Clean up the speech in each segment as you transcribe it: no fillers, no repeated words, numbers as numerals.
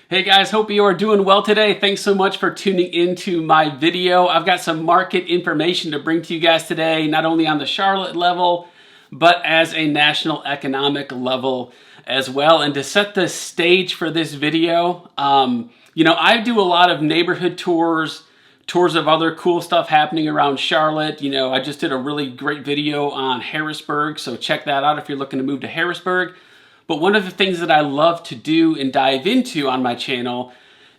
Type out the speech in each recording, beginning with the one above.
Hey guys, hope you are doing well today. Thanks so much for tuning into my video. I've got some market information to bring to you guys today, not only on the Charlotte level, but as a national economic level as well. And to set the stage for this video, I do a lot of neighborhood tours of other cool stuff happening around Charlotte. I just did a really great video on Harrisburg, so check that out if you're looking to move to Harrisburg. But one of the things that I love to do and dive into on my channel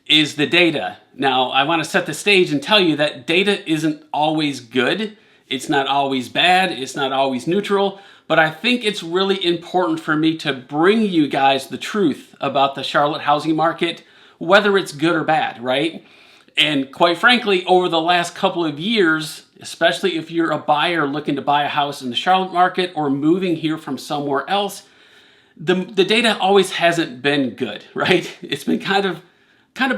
is the data. Now, I want to set the stage and tell you that data isn't always good. It's not always bad. It's not always neutral. But I think it's really important for me to bring you guys the truth about the Charlotte housing market, whether it's good or bad, right? And quite frankly, over the last couple of years, especially if you're a buyer looking to buy a house in the Charlotte market or moving here from somewhere else, the data always hasn't been good, right? It's been kind of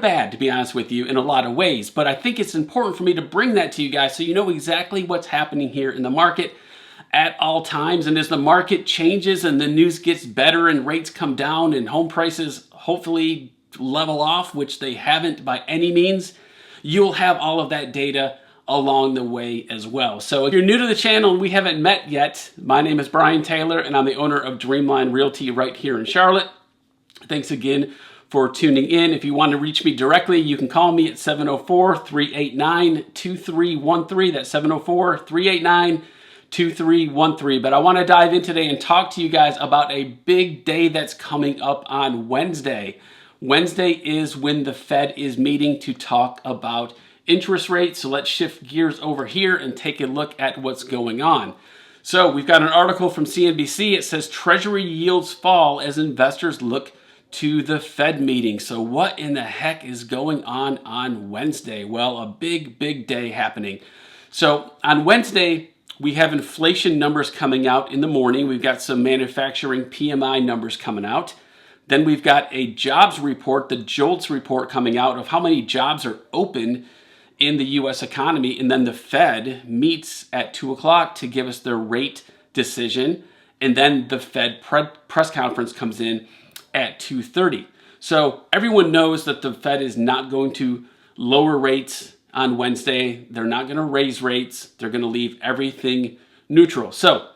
bad, to be honest with you, in a lot of ways. But I think it's important for me to bring that to you guys so you know exactly what's happening here in the market at all times. And as the market changes and the news gets better and rates come down and home prices hopefully level off, which they haven't by any means, you'll have all of that data along the way as well. So if you're new to the channel and we haven't met yet, my name is Brian Taylor and I'm the owner of Dreamline Realty right here in Charlotte. Thanks again for tuning in. If you want to reach me directly, you can call me at 704-389-2313. That's 704-389-2313. But I want to dive in today and talk to you guys about a big day that's coming up on Wednesday. Wednesday is when the Fed is meeting to talk about interest rates. So let's shift gears over here and take a look at what's going on. So we've got an article from CNBC. It says Treasury yields fall as investors look to the Fed meeting. So what in the heck is going on Wednesday? Well, a big day happening. So on Wednesday, we have inflation numbers coming out in the morning. We've got some manufacturing PMI numbers coming out. Then we've got a jobs report, the JOLTS report coming out of how many jobs are open in the U.S. economy. And then the Fed meets at 2 o'clock to give us their rate decision. And then the Fed press conference comes in at 2:30. So everyone knows that the Fed is not going to lower rates on Wednesday. They're not going to raise rates. They're going to leave everything neutral. So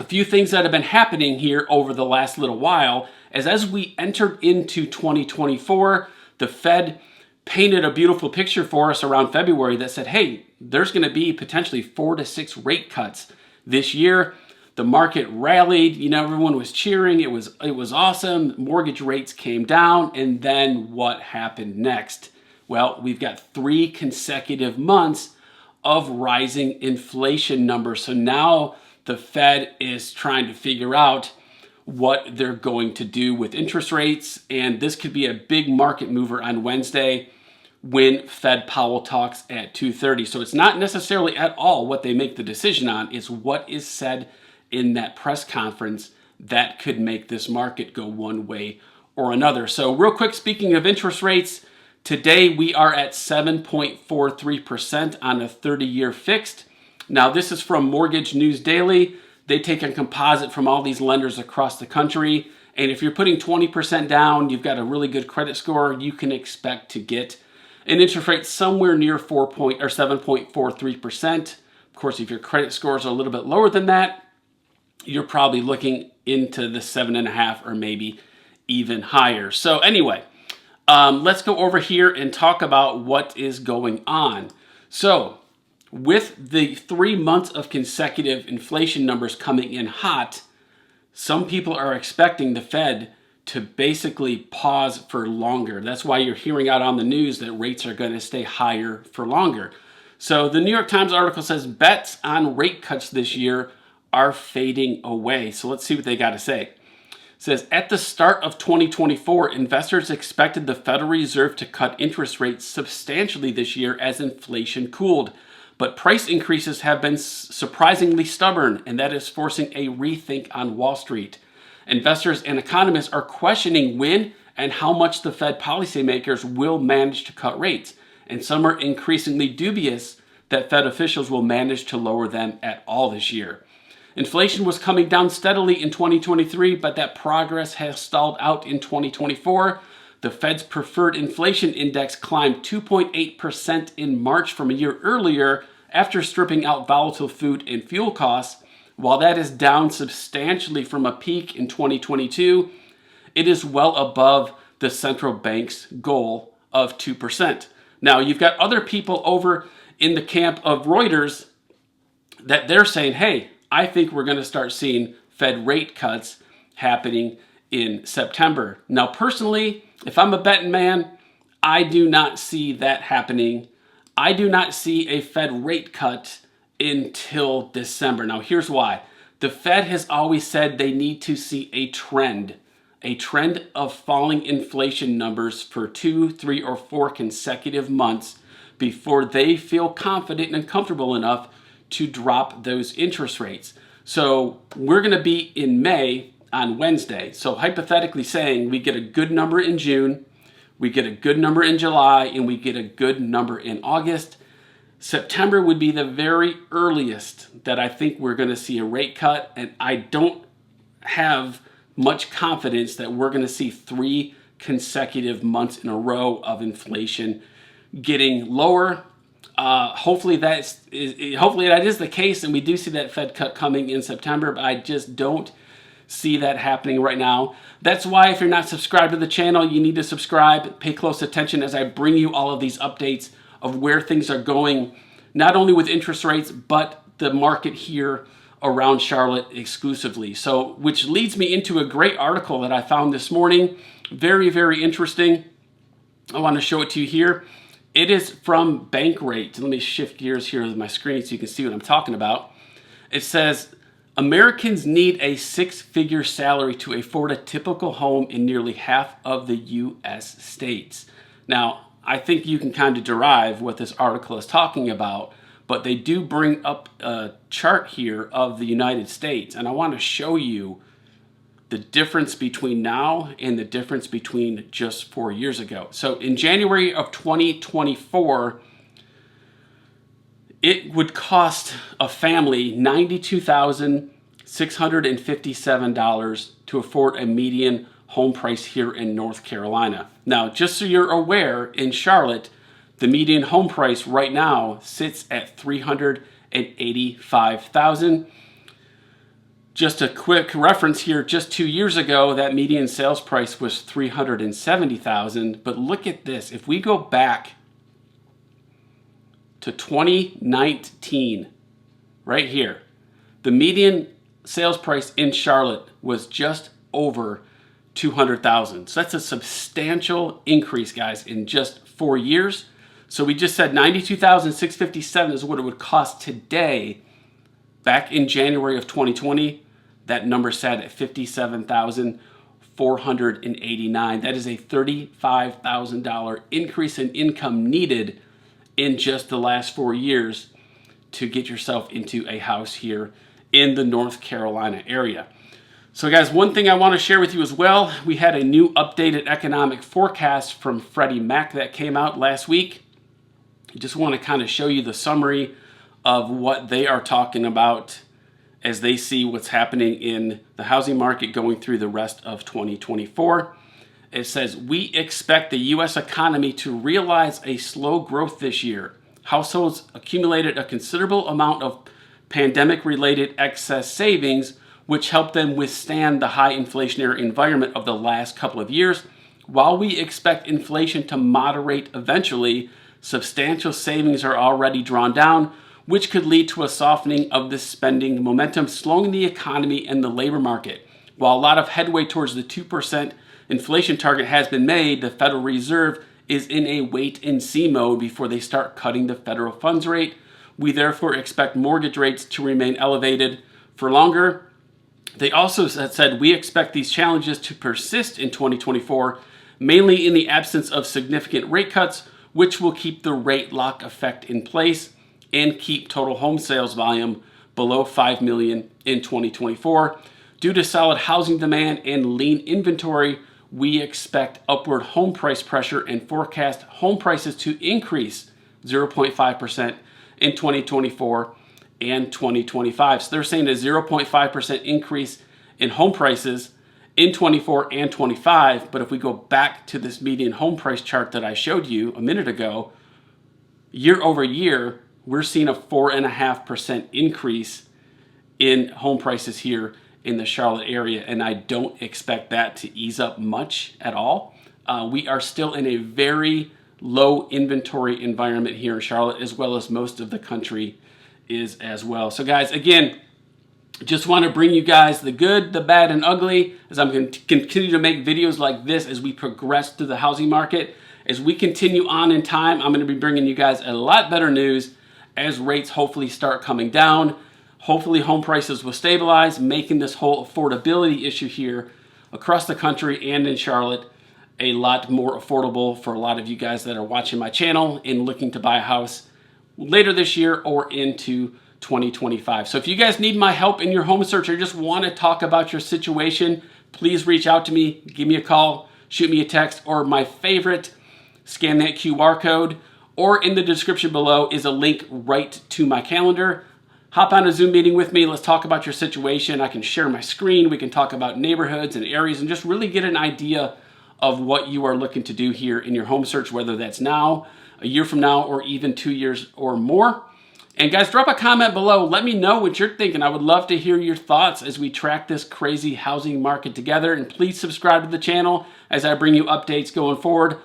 a few things that have been happening here over the last little while is as we entered into 2024, the Fed painted a beautiful picture for us around February that said, hey, there's going to be potentially 4 to 6 rate cuts this year. The market rallied, everyone was cheering. It was awesome. Mortgage rates came down. And then what happened next? Well, we've got 3 consecutive months of rising inflation numbers. So now the Fed is trying to figure out what they're going to do with interest rates. And this could be a big market mover on Wednesday when Fed Powell talks at 2:30. So it's not necessarily at all what they make the decision on. It's what is said in that press conference that could make this market go one way or another. So real quick, speaking of interest rates, today we are at 7.43% on a 30-year fixed. Now this is from Mortgage News Daily. They take a composite from all these lenders across the country. And if you're putting 20% down, you've got a really good credit score, you can expect to get an interest rate somewhere near 7.43%. Of course, if your credit scores are a little bit lower than that, you're probably looking into the 7.5 or maybe even higher. So anyway, let's go over here and talk about what is going on. So with the 3 months of consecutive inflation numbers coming in hot, some people are expecting the Fed to basically pause for longer. That's why you're hearing out on the news that rates are going to stay higher for longer. So the New York Times article says bets on rate cuts this year are fading away. So let's see what they got to say. It says, at the start of 2024, investors expected the Federal Reserve to cut interest rates substantially this year as inflation cooled. But price increases have been surprisingly stubborn, and that is forcing a rethink on Wall Street. Investors and economists are questioning when and how much the Fed policymakers will manage to cut rates, and some are increasingly dubious that Fed officials will manage to lower them at all this year. Inflation was coming down steadily in 2023, but that progress has stalled out in 2024. The Fed's preferred inflation index climbed 2.8% in March from a year earlier after stripping out volatile food and fuel costs. While that is down substantially from a peak in 2022, it is well above the central bank's goal of 2%. Now, you've got other people over in the camp of Reuters that they're saying, hey, I think we're going to start seeing Fed rate cuts happening in September. Now, personally, if I'm a betting man, I do not see that happening. I do not see a Fed rate cut until December. Now, here's why. The Fed has always said they need to see a trend of falling inflation numbers for 2, 3, or 4 consecutive months before they feel confident and comfortable enough to drop those interest rates. So we're going to be in May on Wednesday. So hypothetically saying we get a good number in June, we get a good number in July, and we get a good number in August. September would be the very earliest that I think we're going to see a rate cut, and I don't have much confidence that we're going to see 3 consecutive months in a row of inflation getting lower. Hopefully that is the case, and we do see that Fed cut coming in September, but I just don't see that happening right now. That's why if you're not subscribed to the channel, you need to subscribe. Pay close attention as I bring you all of these updates of where things are going, not only with interest rates, but the market here around Charlotte exclusively. So, which leads me into a great article that I found this morning. Very, very interesting. I want to show it to you here. It is from Bankrate. Let me shift gears here on my screen so you can see what I'm talking about. It says, Americans need a 6-figure salary to afford a typical home in nearly half of the U.S. states. Now, I think you can kind of derive what this article is talking about, but they do bring up a chart here of the United States, and I want to show you the difference between now and the difference between just 4 years ago. So in January of 2024, it would cost a family $92,657 to afford a median home price here in North Carolina. Now, just so you're aware, in Charlotte, the median home price right now sits at $385,000. Just a quick reference here, just 2 years ago, that median sales price was $370,000. But look at this. If we go back to 2019, right here, the median sales price in Charlotte was just over $200,000. So that's a substantial increase, guys, in just 4 years. So we just said $92,657 is what it would cost today. Back in January of 2020, that number sat at $57,489. That is a $35,000 increase in income needed in just the last 4 years to get yourself into a house here in the North Carolina area. So guys, one thing I want to share with you as well, we had a new updated economic forecast from Freddie Mac that came out last week. I just want to kind of show you the summary of what they are talking about as they see what's happening in the housing market going through the rest of 2024. It says, we expect the U.S. economy to realize a slow growth this year. Households accumulated a considerable amount of pandemic-related excess savings, which helped them withstand the high inflationary environment of the last couple of years. While we expect inflation to moderate eventually, substantial savings are already drawn down, which could lead to a softening of the spending momentum, slowing the economy and the labor market. While a lot of headway towards the 2% inflation target has been made, the Federal Reserve is in a wait-and-see mode before they start cutting the federal funds rate. We therefore expect mortgage rates to remain elevated for longer. They also said we expect these challenges to persist in 2024, mainly in the absence of significant rate cuts, which will keep the rate lock effect in place and keep total home sales volume below 5 million in 2024. Due to solid housing demand and lean inventory, we expect upward home price pressure and forecast home prices to increase 0.5% in 2024 and 2025. So they're saying a 0.5% increase in home prices in 24 and 25. But if we go back to this median home price chart that I showed you a minute ago, year over year, we're seeing a 4.5% increase in home prices here in the Charlotte area, and I don't expect that to ease up much at all. We are still in a very low inventory environment here in Charlotte, as well as most of the country is as well. So guys, again, just want to bring you guys the good, the bad, and ugly as I'm going to continue to make videos like this as we progress through the housing market. As we continue on in time, I'm going to be bringing you guys a lot better news as rates hopefully start coming down. Hopefully home prices will stabilize, making this whole affordability issue here across the country and in Charlotte a lot more affordable for a lot of you guys that are watching my channel and looking to buy a house later this year or into 2025. So if you guys need my help in your home search or just want to talk about your situation, please reach out to me, give me a call, shoot me a text, or my favorite, scan that QR code, or in the description below is a link right to my calendar. Hop on a Zoom meeting with me. Let's talk about your situation. I can share my screen. We can talk about neighborhoods and areas and just really get an idea of what you are looking to do here in your home search, whether that's now, a year from now, or even 2 years or more. And guys, drop a comment below. Let me know what you're thinking. I would love to hear your thoughts as we track this crazy housing market together. And please subscribe to the channel as I bring you updates going forward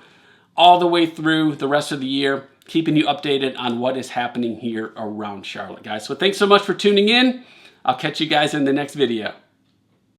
all the way through the rest of the year, keeping you updated on what is happening here around Charlotte, guys. So thanks so much for tuning in. I'll catch you guys in the next video.